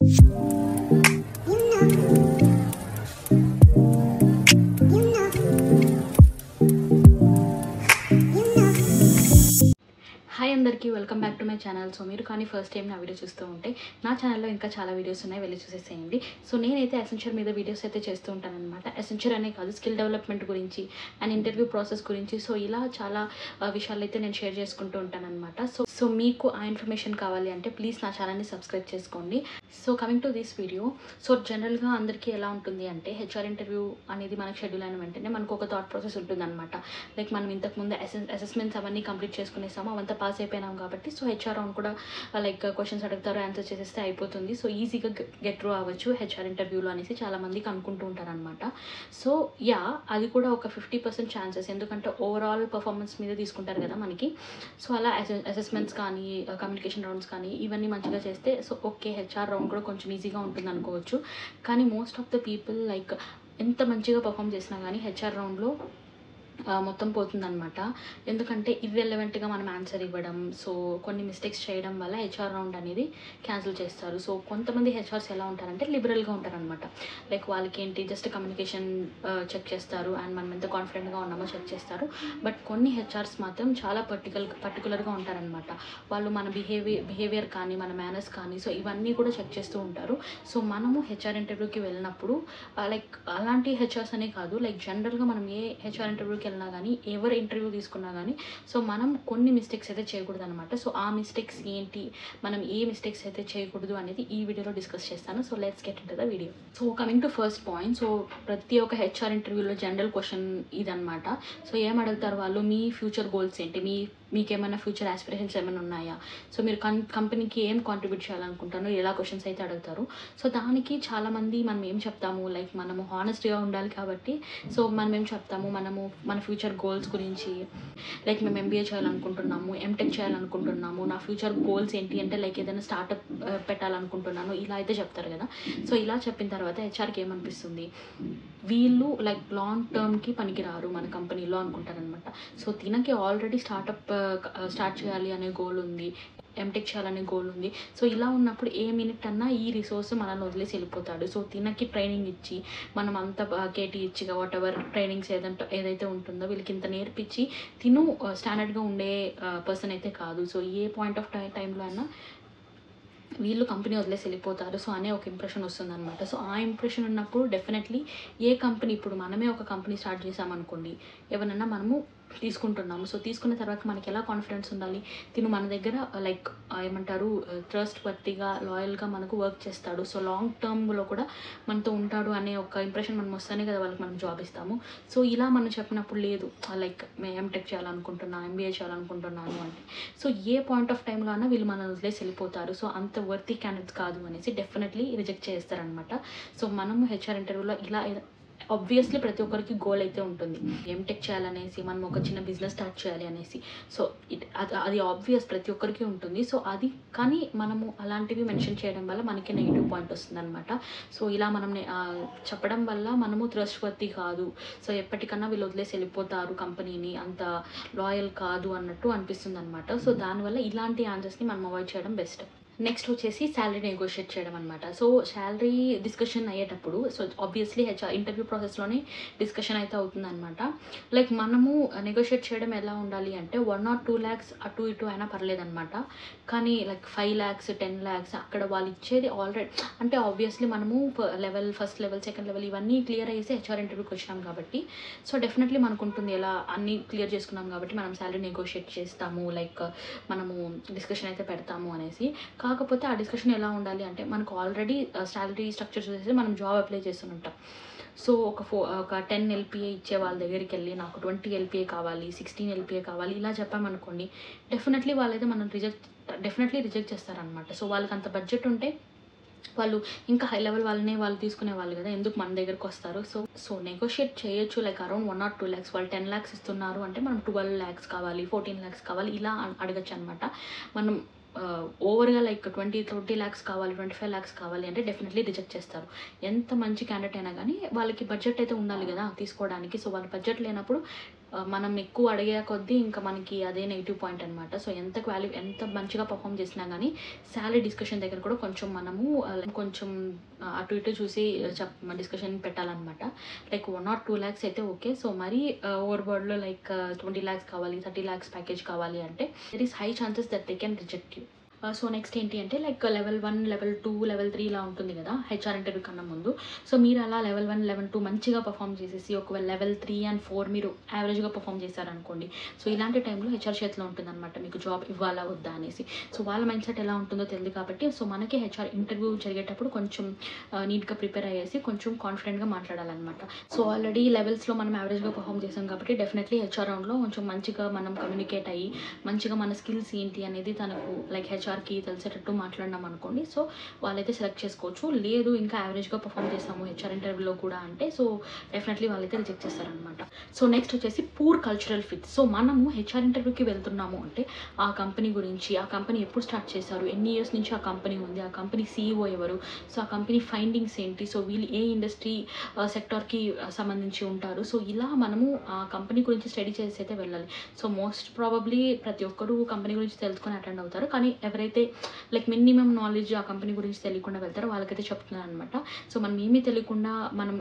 Hi అందరికీ welcome back to my channel. So మీరు కానీ ఫస్ట్ టైం నా వీడియో చూస్తూ ఉంటే నా ఛానల్లో ఇంకా చాలా వీడియోస్ ఉన్నాయి, వెళ్ళి చూసేసేయండి. సో నేనైతే ఎసెన్షియర్ మీద వీడియోస్ అయితే చేస్తూ ఉంటానన్నమాట. ఎసెన్షియర్ అనే కాదు, స్కిల్ డెవలప్మెంట్ గురించి అండ్ ఇంటర్వ్యూ ప్రాసెస్ గురించి, సో ఇలా చాలా విషయాలు అయితే నేను షేర్ చేసుకుంటూ ఉంటానన్నమాట. సో మీకు ఆ ఇన్ఫర్మేషన్ కావాలి అంటే ప్లీజ్ నా ఛానల్ని సబ్స్క్రైబ్ చేసుకోండి. So coming to this video, so జనరల్గా అందరికీ ఎలా ఉంటుంది అంటే హెచ్ఆర్ ఇంటర్వ్యూ అనేది మనకు షెడ్యూల్ అయిన వెంటనే మనకు ఒక థాట్ ప్రాసెస్ ఉంటుందన్నమాట. లైక్ మనం ఇంతకుముందు అసెస్మెంట్స్ అవన్నీ కంప్లీట్ చేసుకునేసాము, అవంతా పాస్ అయిపోయినాం కాబట్టి సో హెచ్ఆర్ రౌండ్ కూడా లైక్ క్వశ్చన్స్ అడుగుతారు, ఆన్సర్ చేసేస్తే అయిపోతుంది, సో ఈజీగా గెట్ త్రూ అవ్వచ్చు హెచ్ఆర్ ఇంటర్వ్యూలో అనేసి చాలామందికి అనుకుంటూ ఉంటారనమాట. సో యా, అది కూడా ఒక 50% ఛాన్సెస్, ఎందుకంటే ఓవరాల్ పర్ఫార్మెన్స్ మీద తీసుకుంటారు కదా మనకి. సో అలా అసెస్మెంట్స్ కానీ కమ్యూనికేషన్ రౌండ్స్ కానీ ఇవన్నీ మంచిగా చేస్తే సో ఓకే, హెచ్ఆర్ రౌండ్ కూడా కొంచెం ఈజీగా ఉంటుంది అనుకోవచ్చు. కానీ most of the people like ఎంత మంచిగా పర్ఫామ్ చేసినా కానీ హెచ్ఆర్ రౌండ్లో మొత్తం పోతుందన్నమాట. ఎందుకంటే ఇర్రెలవెంట్గా మనం ఆన్సర్ ఇవ్వడం, సో కొన్ని మిస్టేక్స్ చేయడం వల్ల హెచ్ఆర్ రౌండ్ అనేది క్యాన్సిల్ చేస్తారు. సో కొంతమంది హెచ్ఆర్స్ ఎలా ఉంటారంటే లిబరల్గా ఉంటారనమాట. లైక్ వాళ్ళకి ఏంటి, జస్ట్ కమ్యూనికేషన్ చెక్ చేస్తారు అండ్ మనం ఎంత కాన్ఫిడెంట్గా ఉన్నామో చెక్ చేస్తారు. బట్ కొన్ని హెచ్ఆర్స్ మాత్రం చాలా పర్టికులర్గా ఉంటారనమాట. వాళ్ళు మన బిహేవియర్ కానీ మన మేనర్స్ కానీ సో ఇవన్నీ కూడా చెక్ చేస్తూ ఉంటారు. సో మనము హెచ్ఆర్ ఇంటర్వ్యూకి వెళ్ళినప్పుడు లైక్ అలాంటి హెచ్ఆర్స్ అనే కాదు, లైక్ జనరల్గా మనం ఏ హెచ్ఆర్ ఇంటర్వ్యూకి వెళ్ళినా కానీ ఎవరు ఇంటర్వ్యూ తీసుకున్నా కానీ సో మనం కొన్ని మిస్టేక్స్ అయితే చేయకూడదు అనమాట. సో ఆ మిస్టేక్స్ ఏంటి, మనం ఏ మిస్టేక్స్ అయితే చేయకూడదు అనేది ఈ వీడియోలో డిస్కస్ చేస్తాను. So let's get into the video. So coming to first point, so ప్రతి ఒక్క హెచ్ఆర్ ఇంటర్వ్యూలో జనరల్ క్వశ్చన్ ఇదనమాట. సో ఏం అడుగుతారు వాళ్ళు, మీ ఫ్యూచర్ గోల్స్ ఏంటి, మీకేమైనా ఫ్యూచర్ ఆస్పిరేషన్స్ ఏమైనా ఉన్నాయా, సో మీరు కంపెనీకి ఏం కాంట్రిబ్యూట్ చేయాలనుకుంటారో ఇలా క్వశ్చన్స్ అయితే అడుగుతారు. సో దానికి చాలామంది మనం ఏం చెప్తాము, లైక్ మనము హానెస్ట్గా ఉండాలి కాబట్టి సో మనం ఏం చెప్తాము, మనము మన ఫ్యూచర్ గోల్స్ గురించి, లైక్ మేము ఎంబీఏ చేయాలనుకుంటున్నాము, ఎంటెక్ చేయాలనుకుంటున్నాము, నా ఫ్యూచర్ గోల్స్ ఏంటి అంటే లైక్ ఏదైనా స్టార్టప్ పెట్టాలనుకుంటున్నాను, ఇలా అయితే చెప్తారు కదా. సో ఇలా చెప్పిన తర్వాత హెచ్ఆర్కి ఏమనిపిస్తుంది, వీళ్ళు లైక్ లాంగ్ టర్మ్కి పనికిరారు మన కంపెనీలో అనుకుంటారనమాట. సో తినకి ఆల్రెడీ స్టార్ట్ చేయాలి అనే గోల్ ఉంది, ఎంటెక్ చేయాలనే గోల్ ఉంది. సో ఇలా ఉన్నప్పుడు ఏ మినిట్ అన్నా ఈ రిసోర్స్ మనల్ని వదిలేసి వెళ్ళిపోతాడు. సో తినకి ట్రైనింగ్ ఇచ్చి మనం అంతా కేటీ ఇచ్చి వాట్ ఎవర్ ట్రైనింగ్స్ ఏదైతే ఉంటుందో వీళ్ళకి ఇంత నేర్పించి తిను స్టాండర్డ్గా ఉండే పర్సన్ అయితే కాదు. సో ఏ పాయింట్ ఆఫ్ టైంలో అయినా వీళ్ళు కంపెనీ వదిలేసి వెళ్ళిపోతారు సో అనే ఒక ఇంప్రెషన్ వస్తుందన్నమాట. సో ఆ ఇంప్రెషన్ ఉన్నప్పుడు డెఫినెట్లీ ఏ కంపెనీ, ఇప్పుడు మనమే ఒక కంపెనీ స్టార్ట్ చేసామనుకోండి, ఎవరన్నా మనము తీసుకుంటున్నాము, సో తీసుకున్న తర్వాత మనకి ఎలా కాన్ఫిడెన్స్ ఉండాలి, తిను మన దగ్గర లైక్ ఏమంటారు ట్రస్ట్ వర్తిగా లాయల్గా మనకు వర్క్ చేస్తాడు, సో లాంగ్ టర్మ్లో కూడా మనతో ఉంటాడు అనే ఒక ఇంప్రెషన్ మనం వస్తేనే కదా వాళ్ళకి మనం జాబ్ ఇస్తాము. సో ఇలా మనం చెప్పినప్పుడు లేదు లైక్ మేము ఎంటెక్ చేయాలనుకుంటున్నాను, ఎంబీఏ చేయాలనుకుంటున్నాను అంటే సో ఏ పాయింట్ ఆఫ్ టైంలో అయినా వీళ్ళు మనం వదిలేసి వెళ్ళిపోతారు, సో అంత వర్తీ క్యాండిడేట్స్ కాదు అనేసి డెఫినెట్లీ రిజెక్ట్ చేస్తారనమాట. సో మనము హెచ్ఆర్ ఇంటర్వ్యూలో ఇలా ఆబ్వియస్లీ ప్రతి ఒక్కరికి గోల్ అయితే ఉంటుంది, ఎంటెక్ చేయాలనేసి, మనం ఒక చిన్న బిజినెస్ స్టార్ట్ చేయాలి అనేసి. సో అది ఆబ్వియస్ ప్రతి ఒక్కరికి ఉంటుంది. సో అది కానీ మనము అలాంటివి మెన్షన్ చేయడం వల్ల మనకి నెగిటివ్ పాయింట్ వస్తుంది అనమాట. సో ఇలా మనం చెప్పడం వల్ల మనము ట్రస్ట్ వర్తీ కాదు, సో ఎప్పటికన్నా వీళ్ళు వదిలేసి వెళ్ళిపోతారు కంపెనీని, అంత లాయల్ కాదు అన్నట్టు అనిపిస్తుంది అనమాట. సో దానివల్ల ఇలాంటి ఆన్సర్స్ని మనం అవాయిడ్ చేయడం బెస్ట్. నెక్స్ట్ వచ్చేసి శాలరీ నెగోషియేట్ చేయడం అనమాట. సో శాలరీ డిస్కషన్ అయ్యేటప్పుడు సో ఆబ్వియస్లీ ఇంటర్వ్యూ ప్రాసెస్లోనే డిస్కషన్ అయితే అవుతుందన్నమాట. లైక్ మనము నెగోషియేట్ చేయడం ఎలా ఉండాలి అంటే 1 or 2 lakhs అటు ఇటు అయినా పర్లేదన్నమాట. కానీ లైక్ 5 lakhs 10 lakhs అక్కడ వాళ్ళు ఇచ్చేది ఆల్రెడీ అంటే ఆబ్వియస్లీ మనము ఫస్ట్ లెవెల్ సెకండ్ లెవెల్ ఇవన్నీ క్లియర్ అయ్యేసి హెచ్ఆర్ ఇంటర్వ్యూకి వచ్చినాం కాబట్టి సో డెఫినెట్లీ మనకు ఉంటుంది, ఎలా అన్నీ క్లియర్ చేసుకున్నాం కాబట్టి మనం శాలరీ నెగోషియేట్ చేస్తాము, లైక్ మనము డిస్కషన్ అయితే పెడతాము అనేసి. కాకపోతే ఆ డిస్కషన్ ఎలా ఉండాలి అంటే మనకు ఆల్రెడీ శాలరీ స్ట్రక్చర్ చూసేసి మనం జాబ్ అప్లై చేస్తుంటాం. సో ఒక 10 LPA ఇచ్చే వాళ్ళ దగ్గరికి వెళ్ళి నాకు 20 LPA కావాలి, 16 LPA కావాలి ఇలా చెప్పామనుకోండి, డెఫినెట్లీ వాళ్ళైతే మనం రిజెక్ట్ చేస్తారనమాట. సో వాళ్ళకి అంత బడ్జెట్ ఉంటే వాళ్ళు ఇంకా హై లెవెల్ వాళ్ళు తీసుకునే వాళ్ళు కదా, ఎందుకు మన దగ్గరకు వస్తారు. సో నెగోషియేట్ చేయొచ్చు, లైక్ అరౌండ్ 1 or 2 lakhs, వాళ్ళు 10 lakhs ఇస్తున్నారు అంటే మనం 12 lakhs కావాలి, 14 lakhs కావాలి ఇలా అడగచ్చు అనమాట. మనం ఓవర్గా లైక్ 20 lakhs కావాలి, 25 lakhs కావాలి అంటే డెఫినెట్లీ రిజెక్ట్ చేస్తారు. ఎంత మంచి క్యాండిడేట్ అయినా కానీ వాళ్ళకి బడ్జెట్ అయితే ఉండాలి కదా తీసుకోవడానికి. సో వాళ్ళ బడ్జెట్ లేనప్పుడు మనం ఎక్కువ అడిగే కొద్దీ ఇంకా మనకి అదే నెగిటివ్ పాయింట్ అనమాట. సో ఎంత మంచిగా పర్ఫామ్ చేసినా కానీ శాలరీ డిస్కషన్ దగ్గర కూడా కొంచెం మనము కొంచెం అటు ఇటు చూసి డిస్కషన్ పెట్టాలన్నమాట. లైక్ 1 or 2 lakhs అయితే ఓకే. సో మరీ ఓవర్ బోర్డ్లో లైక్ 20 lakhs కావాలి, 30 lakhs ప్యాకేజ్ కావాలి అంటే there is high chances that they can reject you. So next ఏంటి అంటే లైక్ లెవెల్ 1, లెవెల్ 2, లెవెల్ 3 ఇలా ఉంటుంది కదా హెచ్ఆర్ ఇంటర్వ్యూ కన్నా ముందు. సో మీరు అలా లెవెల్ 1, లెవెల్ 2 మంచిగా పర్ఫామ్ చేసేసి ఒకవేళ లెవెల్ 3 and 4 మీరు యావరేజ్గా పర్ఫామ్ చేశారనుకోండి. సో ఇలాంటి టైంలో హెచ్ఆర్ చేతిలో ఉంటుంది అనమాట మీకు జాబ్ ఇవ్వాలా వద్దా అనేసి. సో వాళ్ళ మైండ్ సెట్ ఎలా ఉంటుందో తెలియదు కాబట్టి సో మనకి హెచ్ఆర్ ఇంటర్వ్యూ జరిగేటప్పుడు కొంచెం నీట్గా ప్రిపేర్ అయ్యేసి కొంచెం కాన్ఫిడెంట్గా మాట్లాడాలన్నమాట. సో ఆల్రెడీ లెవెల్స్లో మనం యావరేజ్గా పర్ఫామ్ చేసాం కాబట్టి డెఫినెట్లీ హెచ్ఆర్ రౌండ్లో కొంచెం మంచిగా మనం కమ్యూనికేట్ అయ్యి మంచిగా మన స్కిల్స్ ఏంటి అనేది తనకు లైక్ హెచ్ఆర్కి తెలిసేటట్టు మాట్లాడినాం అనుకోండి. సో వాళ్ళైతే సెలెక్ట్ చేసుకోవచ్చు. లేదు ఇంకా యావరేజ్గా పర్ఫామ్ చేసాము హెచ్ఆర్ ఇంటర్వ్యూలో కూడా అంటే సో డెఫినెట్లీ వాళ్ళైతే రిజెక్ట్ చేస్తారనమాట. సో నెక్స్ట్ వచ్చేసి పూర్ కల్చరల్ ఫిట్. సో మనము హెచ్ఆర్ ఇంటర్వ్యూకి వెళ్తున్నాము అంటే ఆ కంపెనీ గురించి, ఆ కంపెనీ ఎప్పుడు స్టార్ట్ చేశారు, ఎన్ని ఇయర్స్ నుంచి ఆ కంపెనీ ఉంది, ఆ కంపెనీ CEO ఎవరు, సో ఆ కంపెనీ ఫైండింగ్స్ ఏంటి, సో వీళ్ళు ఏ ఇండస్ట్రీ సెక్టార్కి సంబంధించి ఉంటారు. సో ఇలా మనము ఆ కంపెనీ గురించి స్టడీ చేసి అయితే వెళ్ళాలి. సో మోస్ట్ ప్రాబబ్లీ ప్రతి ఒక్కరు కంపెనీ గురించి తెలుసుకొని అటెండ్ అవుతారు. కానీ ఎవరైతే లైక్ మినిమం నాలెడ్జ్ ఆ కంపెనీ గురించి తెలియకుండా వెళ్తారో వాళ్ళకైతే చెప్తున్నాను అనమాట. సో మనం ఏమీ తెలియకుండా మనం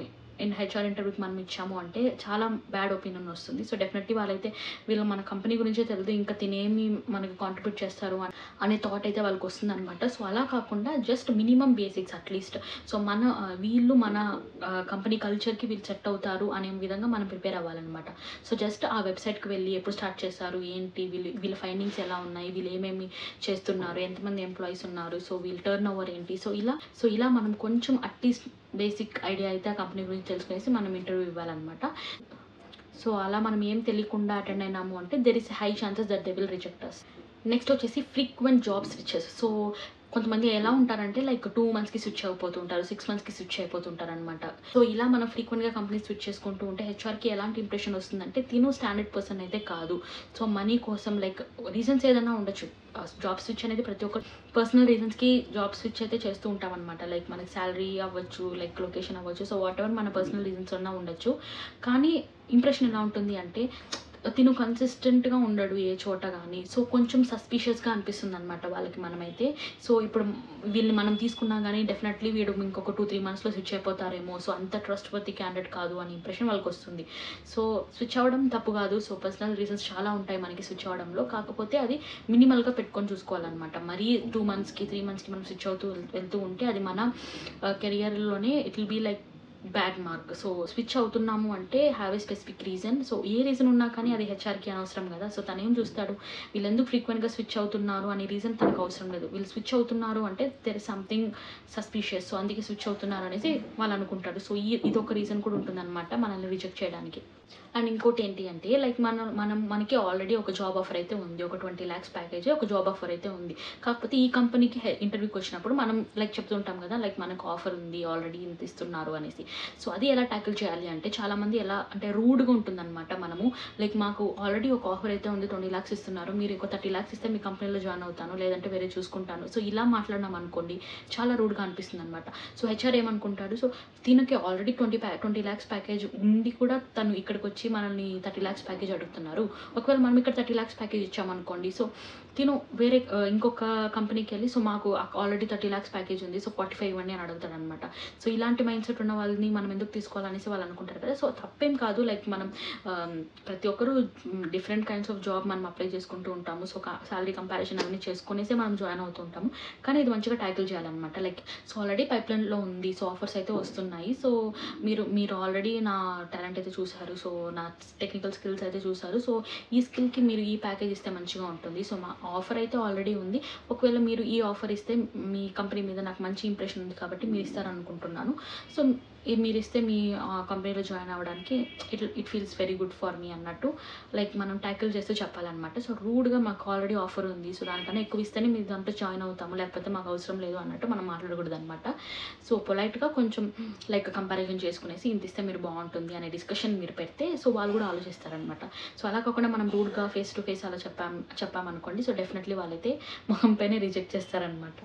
హెచ్ఆర్ ఇంటర్వ్యూకి మనం ఇచ్చాము అంటే చాలా బ్యాడ్ ఒపీనియన్ వస్తుంది. సో డెఫినెట్లీ వాళ్ళైతే వీళ్ళు మన కంపెనీ గురించే తెలియదు ఇంకా తినేమి మనకి కాంట్రిబ్యూట్ చేస్తారు అనే థాట్ అయితే వాళ్ళకి వస్తుంది అనమాట. సో అలా కాకుండా just minimum basics at least so వీళ్ళు మన కంపెనీ కల్చర్కి వీళ్ళు సెట్ అవుతారు అనే విధంగా మనం ప్రిపేర్ అవ్వాలన్నమాట. సో జస్ట్ ఆ వెబ్సైట్కి వెళ్ళి ఎప్పుడు స్టార్ట్ చేస్తారు ఏంటి, వీళ్ళ ఫైండింగ్స్ ఎలా ఉన్నాయి, వీళ్ళు ఏమేమి చేస్తున్నారు, ఎంతమంది ఎంప్లాయీస్ ఉన్నారు, సో వీళ్ళ టర్న్ ఓవర్ ఏంటి, సో ఇలా మనం కొంచెం అట్లీస్ట్ బేసిక్ ఐడియా అయితే ఆ కంపెనీ గురించి తెలుసుకునేసి మనం ఇంటర్వ్యూ ఇవ్వాలన్నమాట. సో అలా మనం ఏం తెలియకుండా అటెండ్ అయినాము అంటే there is high chances that they will reject us. Next వచ్చేసి ఫ్రీక్వెంట్ జాబ్ స్విచెస్. సో కొంతమంది ఎలా ఉంటారంటే లైక్ 2 monthsకి స్విచ్ అయిపోతుంటారు, 6 monthsకి స్విచ్ అయిపోతుంటారు అనమాట. సో ఇలా మనం ఫ్రీక్వెంట్గా కంపెనీ స్విచ్ చేసుకుంటూ ఉంటే హెచ్ఆర్కి ఎలాంటి ఇంప్రెషన్ వస్తుందంటే తిను స్టాండర్డ్ పర్సన్ అయితే కాదు. సో మనీ కోసం లైక్ రీజన్స్ ఏదైనా ఉండొచ్చు. జాబ్ స్విచ్ అనేది ప్రతి ఒక్క పర్సనల్ రీజన్స్కి జాబ్ స్విచ్ అయితే చేస్తూ ఉంటాం అనమాట. లైక్ మనకి శాలరీ అవ్వచ్చు, లైక్ లొకేషన్ అవ్వచ్చు, సో వాట్ ఎవర్ మన పర్సనల్ రీజన్స్ ఉన్నా ఉండొచ్చు. కానీ ఇంప్రెషన్ ఎలా ఉంటుంది అంటే తిను కన్సిస్టెంట్గా ఉండడు ఏ చోట కానీ. సో కొంచెం సస్పీషియస్గా అనిపిస్తుంది అనమాట వాళ్ళకి మనమైతే. సో ఇప్పుడు వీళ్ళని మనం తీసుకున్నా కానీ డెఫినెట్లీ వీడు ఇంకొక 2-3 monthsలో స్విచ్ అయిపోతారేమో, సో అంత ట్రస్ట్ వర్తి క్యాండిడేట్ కాదు అని ఇంప్రెషన్ వాళ్ళకి వస్తుంది. సో స్విచ్ అవ్వడం తప్పు కాదు. సో పర్సనల్ రీజన్స్ చాలా ఉంటాయి మనకి స్విచ్ అవ్వడంలో. కాకపోతే అది మినిమల్గా పెట్టుకొని చూసుకోవాలన్నమాట. మరీ 2 monthsకి 3 monthsకి మనం స్విచ్ అవుతూ వెళ్తూ ఉంటే అది మన కెరియర్లోనే it will be like bad mark. So switch అవుతున్నాము అంటే have a specific reason. So a reason ఉన్నా కానీ అది హెచ్ఆర్కి అనవసరం కదా. సో తను ఏం చూస్తాడు, వీళ్ళు ఎందుకు ఫ్రీక్వెంట్గా స్విచ్ అవుతున్నారు అనే రీజన్ తనకు అవసరం లేదు. వీళ్ళు స్విచ్ అవుతున్నారు అంటే there is something suspicious, so అందుకే స్విచ్ అవుతున్నారు అనేసి వాళ్ళు అనుకుంటారు. సో ఇది ఒక రీజన్ కూడా ఉంటుందన్నమాట మనల్ని రిజెక్ట్ చేయడానికి. అండ్ ఇంకోటి ఏంటి అంటే లైక్ మనకి ఆల్రెడీ ఒక జాబ్ ఆఫర్ అయితే ఉంది, ఒక 20 lakhs ప్యాకేజ్ ఒక జాబ్ ఆఫర్ అయితే ఉంది. కాకపోతే ఈ కంపెనీకి ఇంటర్వ్యూకి వచ్చినప్పుడు మనం లైక్ చెప్తుంటాం కదా లైక్ మనకు ఆఫర్ ఉంది ఆల్రెడీ ఇంత ఇస్తున్నారు అనేసి. సో అది ఎలా ట్యాకిల్ చేయాలి అంటే చాలామంది ఎలా అంటే రూడ్గా ఉంటుందన్నమాట. మనము లైక్ మాకు ఆల్రెడీ ఒక ఆఫర్ అయితే ఉంది, 20 lakhs ఇస్తున్నారు, మీరు ఇంకో 30 lakhs ఇస్తే మీ కంపెనీలో జాయిన్ అవుతాను, లేదంటే వేరే చూసుకుంటాను. సో ఇలా మాట్లాడినాం అనుకోండి చాలా రూడ్గా అనిపిస్తుంది అనమాట. సో హెచ్ఆర్ ఏమనుకుంటాడు, సో దీనికి ఆల్రెడీ 20 lakhs ప్యాకేజ్ ఉండి కూడా తను ఇక్కడికి వచ్చి మనల్ని 30 lakhs ప్యాకేజ్ అడుగుతున్నారు. ఒకవేళ మనం ఇక్కడ 30 lakhs ప్యాకేజ్ ఇచ్చామనుకోండి, సో తిను వేరే ఇంకొక కంపెనీకి వెళ్ళి సో మాకు ఆల్రెడీ 30 lakhs ప్యాకేజ్ ఉంది, సో 45 ఇవ్వండి అని అడుగుతాడు అనమాట. సో ఇలాంటి మైండ్ సెట్ ఉన్న వాళ్ళని మనం ఎందుకు తీసుకోవాలనేసి వాళ్ళు అనుకుంటారు కదా. సో తప్పేం కాదు, లైక్ మనం ప్రతి ఒక్కరు డిఫరెంట్ కైండ్స్ ఆఫ్ జాబ్ మనం అప్లై చేసుకుంటూ ఉంటాము. సో శాలరీ కంపారిజన్ అన్నీ చేసుకునేసి మనం జాయిన్ అవుతూ ఉంటాము. కానీ ఇది మంచిగా ట్యాకిల్ చేయాలన్నమాట. లైక్ సో ఆల్రెడీ పైప్లైన్లో ఉంది, సో ఆఫర్స్ అయితే వస్తున్నాయి. సో మీరు ఆల్రెడీ నా టాలెంట్ అయితే చూసారు, సో నా టెక్నికల్ స్కిల్స్ అయితే చూసారు. సో ఈ స్కిల్కి మీరు ఈ ప్యాకేజ్ ఇస్తే మంచిగా ఉంటుంది. సో మా ఆఫర్ అయితే ఆల్రెడీ ఉంది, ఒకవేళ మీరు ఈ ఆఫర్ ఇస్తే మీ కంపెనీ మీద నాకు మంచి ఇంప్రెషన్ ఉంది కాబట్టి మీరు ఇస్తారనుకుంటున్నాను. సో మీరు ఇస్తే మీ కంపెనీలో జాయిన్ అవ్వడానికి it feels very good for me అన్నట్టు లైక్ మనం ట్యాకిల్ చేస్తూ చెప్పాలన్నమాట. సో రూడ్గా మాకు ఆల్రెడీ ఆఫర్ ఉంది, సో దానికన్నా ఎక్కువ ఇస్తేనే మీరు దాంట్లో జాయిన్ అవుతాము, లేకపోతే మాకు అవసరం లేదు అన్నట్టు మనం మాట్లాడకూడదు అనమాట. సో పొలైట్గా కొంచెం లైక్ కంపారిజన్ చేసుకునేసి ఇంత ఇస్తే మీరు బాగుంటుంది అనే డిస్కషన్ మీరు పెడితే సో వాళ్ళు కూడా ఆలోచిస్తారనమాట. సో అలా కాకుండా మనం రూడ్గా ఫేస్ టు ఫేస్ అలా చెప్పామనుకోండి, సో డెఫినెట్లీ వాళ్ళైతే మొహం పైన రిజెక్ట్ చేస్తారనమాట.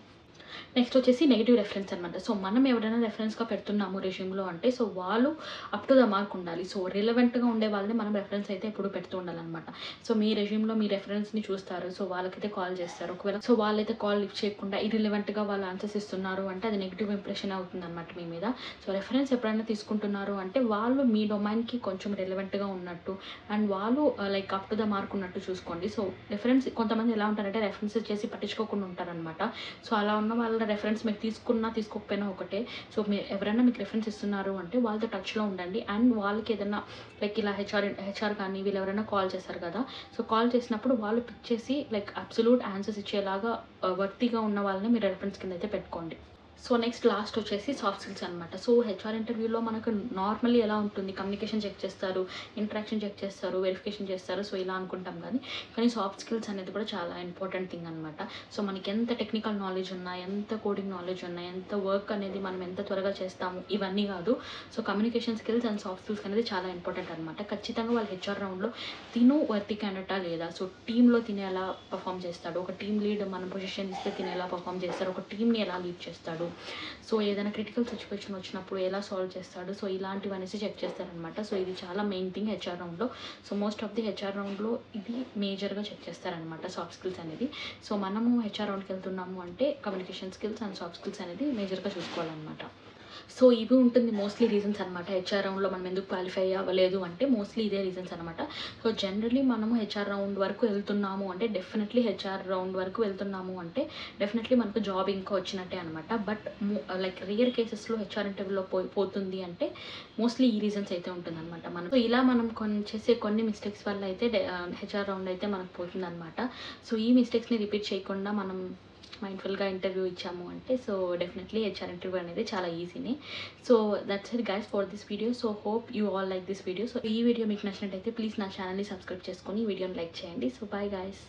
నెక్స్ట్ వచ్చేసి నెగిటివ్ రెఫరెన్స్ అనమాట. సో మనం ఎవరైనా రెఫరెన్స్గా పెడుతున్నాము రెజ్యూమ్లో అంటే సో వాళ్ళు అప్ టు ద మార్క్ ఉండాలి. సో రిలవెంట్గా ఉండే వాళ్ళని మనం రెఫరెన్స్ అయితే ఎప్పుడు పెడుతూ ఉండాలన్నమాట. సో మీ రెజ్యూమ్లో మీ రెఫరెన్స్ని చూస్తారు, సో వాళ్ళకైతే కాల్ చేస్తారు. ఒకవేళ సో వాళ్ళైతే కాల్ లిఫ్ట్ చేయకుండా ఇర్రిలవెంట్గా వాళ్ళు ఆన్సర్స్ ఇస్తున్నారు అంటే అది నెగిటివ్ ఇంప్రెషన్ అవుతుంది అనమాట మీ మీద. సో రెఫరెన్స్ ఎప్పుడైనా తీసుకుంటున్నారు అంటే వాళ్ళు మీ డొమైన్కి కొంచెం రిలవెంట్గా ఉన్నట్టు అండ్ వాళ్ళు like up to the mark ఉన్నట్టు చూసుకోండి. సో రెఫరెన్స్ కొంతమంది ఎలా ఉంటారంటే రెఫరెన్సెస్ చేసి పట్టించుకోకుండా ఉంటారనమాట. సో అలా ఉన్న వాళ్ళ రెఫరెన్స్ మీరు తీసుకున్నా తీసుకోకపోయినా ఒకటే. సో మీరు ఎవరైనా మీకు రెఫరెన్స్ ఇస్తున్నారు అంటే వాళ్ళతో టచ్లో ఉండండి అండ్ వాళ్ళకి ఏదైనా లైక్ ఇలా హెచ్ఆర్ కానీ వీళ్ళు ఎవరైనా కాల్ చేస్తారు కదా, సో కాల్ చేసినప్పుడు వాళ్ళు పిక్ చేసి లైక్ అబ్సల్యూట్ ఆన్సర్స్ ఇచ్చేలాగా వర్తీగా ఉన్న వాళ్ళని మీరు రెఫరెన్స్ కింద అయితే పెట్టుకోండి. సో నెక్స్ట్ లాస్ట్ వచ్చేసి సాఫ్ట్ స్కిల్స్ అనమాట. సో హెచ్ఆర్ ఇంటర్వ్యూలో మనకు నార్మల్లీ ఎలా ఉంటుంది, కమ్యూనికేషన్ చెక్ చేస్తారు, ఇంటరాక్షన్ చెక్ చేస్తారు, వెరిఫికేషన్ చేస్తారు, సో ఇలా అనుకుంటాం కానీ సాఫ్ట్ స్కిల్స్ అనేది కూడా చాలా ఇంపార్టెంట్ థింగ్ అనమాట. సో మనకి ఎంత టెక్నికల్ నాలెడ్జ్ ఉన్నా, ఎంత కోడింగ్ నాలెడ్జ్ ఉన్నా, ఎంత వర్క్ అనేది మనం ఎంత త్వరగా చేస్తాము ఇవన్నీ కాదు. So communication skills and soft skills అనేది చాలా ఇంపార్టెంట్ అనమాట. ఖచ్చితంగా వాళ్ళు హెచ్ఆర్ రౌండ్లో తిను వర్తి క్యాండిడేటా లేదా, సో టీంలో తిని ఎలా పర్ఫామ్ చేస్తాడు, ఒక టీమ్ లీడ్ మన పొజిషన్ ఇస్తే తిని ఎలా పర్ఫామ్ చేస్తాడు, ఒక టీమ్ని ఎలా లీడ్ చేస్తాడు, సో ఏదైనా క్రిటికల్ సిచ్యువేషన్ వచ్చినప్పుడు ఎలా సాల్వ్ చేస్తాడు, సో ఇలాంటివన్నీ చెక్ చేస్తారనమాట. సో ఇది చాలా మెయిన్ థింగ్ హెచ్ఆర్ రౌండ్లో. So most of the HR రౌండ్లో ఇది మేజర్గా చెక్ చేస్తారనమాట సాఫ్ట్ స్కిల్స్ అనేది. సో మనము హెచ్ఆర్ రౌండ్కి వెళ్తున్నాము అంటే communication skills and soft skills అనేది మేజర్గా చూసుకోవాలన్నమాట. సో ఇవి ఉంటుంది మోస్ట్లీ రీజన్స్ అనమాట. హెచ్ఆర్ రౌండ్లో మనం ఎందుకు క్వాలిఫై అవ్వలేదు అంటే మోస్ట్లీ ఇదే రీజన్స్ అనమాట. సో జనరలీ మనము హెచ్ఆర్ రౌండ్ వరకు వెళ్తున్నాము అంటే డెఫినెట్లీ మనకు జాబ్ ఇంకా వచ్చినట్టే అనమాట. బట్ లైక్ రియర్ కేసెస్లో హెచ్ఆర్ ఇంటర్వ్యూలో పోతుంది అంటే మోస్ట్లీ ఈ రీజన్స్ అయితే ఉంటుందన్నమాట. మనం సో ఇలా మనం చేసే కొన్ని మిస్టేక్స్ వల్ల అయితే హెచ్ఆర్ రౌండ్ అయితే మనకు పోతుంది అనమాట. సో ఈ మిస్టేక్స్ని రిపీట్ చేయకుండా మనం మైండ్ఫుల్గా ఇంటర్వ్యూ ఇచ్చాము అంటే సో డెఫినెట్లీ హెచ్ఆర్ ఇంటర్వ్యూ అనేది చాలా ఈజీనే. So that's it guys for this video. So hope you all like this video. So ఈ వీడియో మీకు నచ్చినట్టయితే ప్లీజ్ నా ఛానల్ని సబ్స్క్రైబ్ చేసుకొని ఈ వీడియోని లైక్ చేయండి. So bye guys.